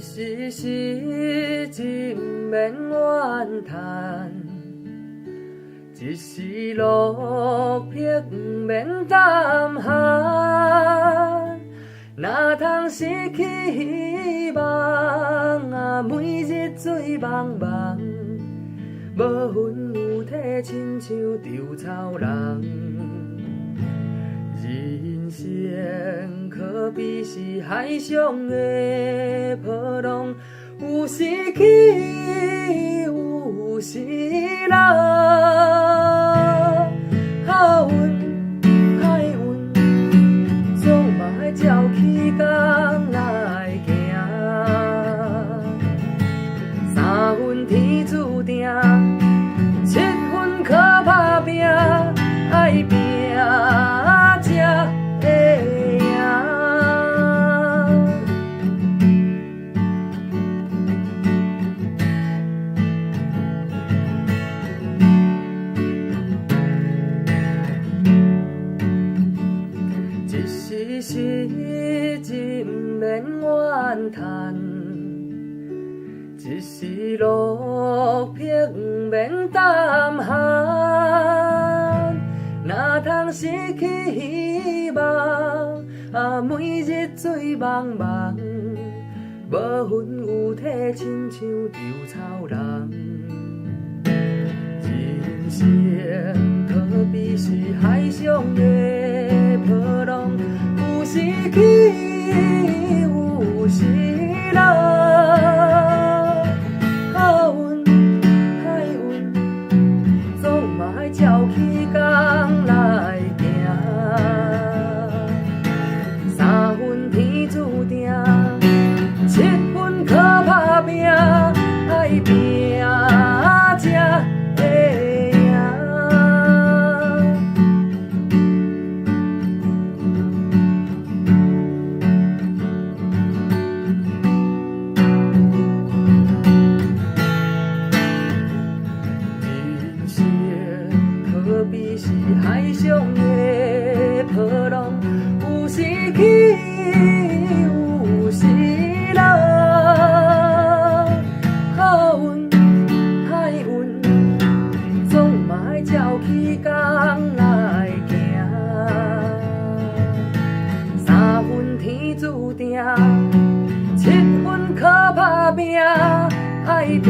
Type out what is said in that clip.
时失志毋免怨叹，一时落魄毋免胆寒。哪通失去希望，每日醉茫茫，无魂有体亲像粙草人。人生可比是海上的波浪，有时起，有时落。好运歹运，总嘛爱照起工来行。三分天注定，七分靠拍拚，爱拼才会赢。一时失志毋免怨叹，一时落魄毋免胆寒。哪通失去希望，每日醉茫茫，无魂有体亲像粙草人。人生可比是海上的波浪，有时起，有时落。好运歹运，总嘛爱照起工来行。三分天注定，七分靠拍拚，爱拼才会赢。人生可比是海上的波浪，有时起，有时落。好运歹运，总嘛爱照起工来行。三分天注定，七分靠拍拚，爱拼